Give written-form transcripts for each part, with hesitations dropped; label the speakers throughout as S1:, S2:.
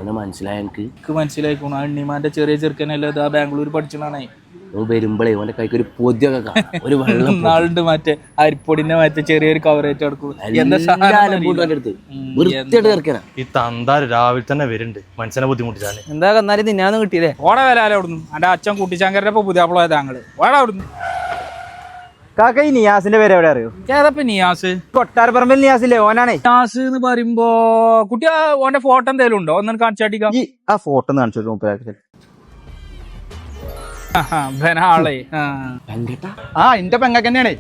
S1: ഓനെ മനസ്സിലായ എനിക്ക്
S2: മനസ്സിലായിക്കോണു. അണ്ണിമാന്റെ ചെറിയ ചെറുക്കനല്ലേ ആ ബാംഗ്ലൂർ പഠിച്ചണേ.
S1: വരുമ്പോഴേ ഓന്റെ കൈക്ക് ഒരു പൊതിയൊക്കെ ഒരു വെള്ളം
S2: നാളുണ്ട് മറ്റേ അരിപ്പൊടിന്റെ മറ്റേ ചെറിയൊരു കവറേറ്റ് എടുക്കും.
S3: ഈ തന്താര് രാവിലെ തന്നെ വരുന്നുണ്ട് മനുഷ്യനെ ബുദ്ധിമുട്ടിച്ചാണ്.
S4: എന്താ കന്നാലും തിന്നാന്ന് കിട്ടിയില്ലേ?
S2: ഓടെ വില അവിടുന്ന് എന്റെ അച്ഛൻ കുട്ടിച്ചാങ്കരുടെ പുതിയാപ്പിള താങ്കള് ഓടെ അവിടുന്ന്.
S4: കാക്ക ഈ നിയാസിന്റെ പേര് എവിടെ അറിയോ?
S2: ഏതപ്പ നിയാസ്?
S4: കൊട്ടാരപ്പറമ്പിൽ നിയാസില്ലേ? ഓനാണേ.
S2: നിയാസ് എന്ന് പറയുമ്പോ കുട്ടി ഓന്റെ ഫോട്ടോ എന്തെങ്കിലും ഉണ്ടോ? ഒന്നും കാണിച്ചാട്ടിക്കാം.
S4: ആ ഫോട്ടോ ഒന്ന് കാണിച്ചു.
S2: ആളെ
S4: ആ എന്റെ പെങ്ങക്ക് തന്നെയാണേ.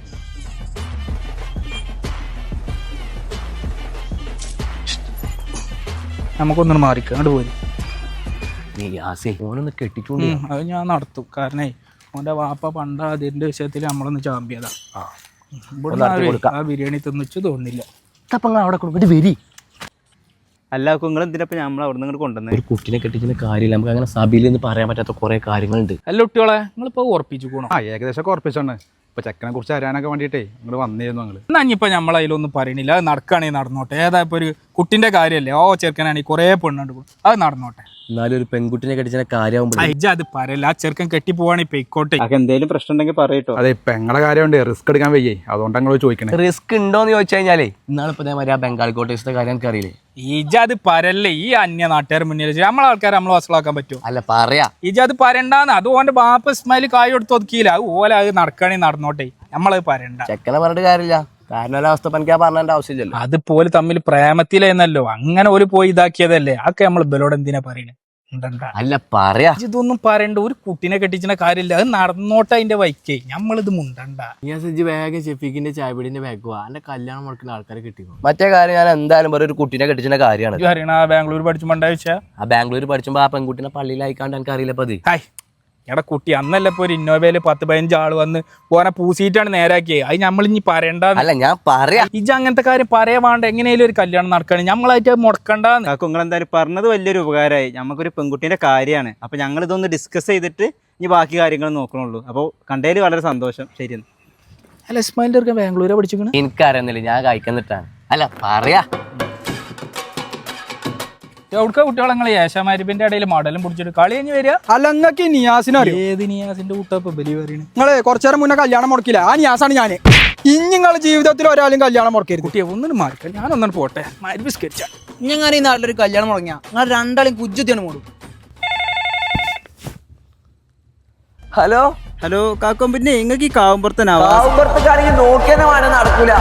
S2: നമുക്കൊന്നും മാറിക്ക അങ്ങോട്ട് പോയി.
S1: ഓനൊന്ന് കെട്ടിച്ചോണ്ട്
S2: അത് ഞാൻ നടത്തും. കാരണേ ഓന്റെ വാപ്പ പണ്ട അതിന്റെ വിഷയത്തിൽ നമ്മളൊന്ന് ചാമ്പിയതാ. ആ ബിരിയാണി തിന്നിച്ചു തോന്നില്ല.
S1: അവിടെ കൊടുത്തിട്ട് വരി.
S4: അല്ല നിങ്ങൾ എന്തിനപ്പോ നമ്മൾ അവിടെ നിന്ന് കൊണ്ടുവന്നത്?
S1: ഒരു കുട്ടിനെ കെട്ടിച്ചിന്റെ കാര്യമില്ല. നമുക്ക് അങ്ങനെ സഭയിൽ നിന്ന് പറയാൻ പറ്റാത്ത കുറെ കാര്യങ്ങളുണ്ട്.
S2: അല്ല കുട്ടികളെ നിങ്ങളിപ്പോ ഉറപ്പിച്ചു പോണോ?
S4: ഏകദേശം ഉറപ്പിച്ചാണ്. ഇപ്പൊ ചെക്കനെ കുറിച്ച് അറിയാനൊക്കെ വേണ്ടിട്ടേ നിങ്ങൾ വന്നിരുന്നു. നിങ്ങൾ
S2: എന്നാ ഇനിയിപ്പോ നമ്മൾ അതിലൊന്നും പറയണില്ല. അത് നടക്കുകയാണെങ്കിൽ നടന്നോട്ടെ. ഏതാ ഇപ്പൊ ഒരു കുട്ടിന്റെ കാര്യമല്ലേ? ഓ ചെറുക്കനാണെങ്കിൽ കുറെ പെണ്ണുണ്ട്, അത് നടന്നോട്ടെ.
S1: എന്നാലും ഒരു പെൺകുട്ടിനെ കെട്ടിച്ചിന്റെ കാര്യമാകുമ്പോൾ
S2: അത് പറയല്ല. ആ ചെറുക്കൻ കെട്ടി പോവാണെങ്കിൽ പെയ്ക്കോട്ടെ.
S4: എന്തെങ്കിലും പ്രശ്നം ഉണ്ടെങ്കിൽ പറയട്ടോ. അതെ പെങ്ങളെ കാര്യമുണ്ട്, റിസ്ക് എടുക്കാൻ വയ്യേ, അതുകൊണ്ട് നിങ്ങൾ ചോദിക്കണേ.
S1: റിസ്ക് ഉണ്ടോന്ന് ചോദിച്ചു കഴിഞ്ഞാലേ ഇന്നാളിപ്പോ ആ ബംഗാളി കോട്ടേഴ്സിന്റെ കാര്യം എനിക്ക് അറിയില്ലേ?
S2: അത് പറയല്ലേ. ഈ അന്യ നാട്ടുകാർ മുന്നിൽ നമ്മളെ ആൾക്കാരെ നമ്മൾ വസലാക്കാൻ പറ്റുമോ?
S1: അല്ല പറയാ
S2: അത് പറയണ്ടാന്ന്. അത് ഓന്റെ ബാപ്പ ഇസ്മായിൽ കായ് കൊടുത്ത് ഒതുക്കിയില്ല. അത് ഓല അത് നടക്കുകയാണെങ്കിൽ നടന്നോട്ടെ. നമ്മളത് പറയണ്ട.
S1: ചെക്കനെ പറഞ്ഞിട്ട് കാര്യമില്ല. കാരണം ഒരവസ്ഥ എനിക്ക് പറഞ്ഞ ആവശ്യമില്ലല്ലോ.
S2: അതുപോലെ തമ്മിൽ പ്രേമത്തിലെന്നല്ലോ അങ്ങനെ ഒരു പോയി ഇതാക്കിയതല്ലേ. അതൊക്കെ നമ്മൾ ബലോട് എന്തിനാ പറയണേ?
S1: അല്ല പറയാ.
S2: ഇതൊന്നും പറയണ്ട. ഒരു കുട്ടീനെ കെട്ടിച്ചിന കാര്യമില്ല. അത് നടന്നോട്ടെ അതിന്റെ വൈക്കേ. നമ്മളിത് മുണ്ടണ്ട.
S1: വേഗം ഷെഫീഖിന്റെ ചായപീടിന്റെ ബാഗ് പോവാ. എന്റെ കല്യാണം മുടക്കുന്ന ആൾക്കാരെ കിട്ടിയോ? മറ്റേ കാര്യം ഞാൻ എന്തായാലും ഒരു കുട്ടീനെ കെട്ടിച്ചിന്റെ കാര്യമാണ്.
S2: ബാംഗ്ലൂർ പഠിച്ചുണ്ടാവിച്ച
S1: ആ ബാംഗ്ലൂർ പഠിച്ചുമ്പോ ആ പെൺകുട്ടിനെ പള്ളിയിൽ അയക്കാണ്ട് എനിക്ക് അറിയില്ല. പതി
S2: എടാ കുട്ടി അന്നല്ല ഇപ്പൊ ഒരു ഇന്നോവയില് 10-15 ആള് വന്ന് ഓനെ പൂസിയിട്ടാണ് നേരാക്കിയത്. അത് നമ്മളിഞ്ഞി പറയണ്ട.
S1: അല്ല ഞാൻ പറയാ.
S2: അങ്ങനത്തെ കാര്യം പറയാ വേണ്ട. എങ്ങനെയാലും ഒരു കല്യാണം നടക്കണം. നമ്മളായിട്ട് മുടക്കണ്ടെന്ന്.
S4: നിങ്ങൾ എന്തായാലും പറഞ്ഞത് വലിയൊരു ഉപകാരമായി. നമുക്കൊരു പെൺകുട്ടീന്റെ കാര്യമാണ്. അപ്പൊ ഞങ്ങൾ ഇതൊന്ന് ഡിസ്കസ് ചെയ്തിട്ട് ഇനി ബാക്കി കാര്യങ്ങൾ നോക്കണുള്ളൂ. അപ്പോൾ കണ്ടതിൽ വളരെ സന്തോഷം. ശരിയെന്ന്.
S2: അല്ല ഇസ്മായിലിന്റെ ബാംഗ്ലൂരാ പഠിച്ചിരിക്കണേ?
S1: എനിക്കറിയുന്നില്ല, ഞാൻ കഴിക്കുന്നിട്ടാണ്. അല്ല പറയാ.
S2: എവിടുക്ക കുട്ടികളെ യേശാമാരിപ്പിന്റെ ഇടയിൽ മടലും പിടിച്ചിട്ട് കളി കഴിഞ്ഞ് വരിക?
S4: അല്ലങ്ങക്ക് നിയാസിനെ
S2: ഏത് നിയാസിന്റെ കുട്ടപ്പ ബലി പറയണേ?
S4: നിങ്ങള് കുറച്ചേരം മുന്നേ കല്യാണം മുടക്കില്ല. ആ നിയാസാണ് ഞാൻ. ഇനി നിങ്ങളുടെ ജീവിതത്തിൽ ഒരാളും കല്യാണം മുടക്കരുത്.
S2: കുട്ടിയെ ഒന്നിനും മാറിക്ക. ഞാനൊന്നും പോട്ടെ. മരിപ്പിസ്കരിച്ച
S4: ഞങ്ങൾ ഈ നാട്ടിലൊരു കല്യാണം മുടങ്ങിയ നിങ്ങൾ രണ്ടാളും കുജ്ജുത്തിയാണ് മൂടും.
S1: ഹലോ
S4: ഹലോ കാക്കം, പിന്നെ നിങ്ങൾക്ക് ഈ കാവുമ്പുറത്തനാവാ
S1: നോക്കിയാൽ നടക്കൂല.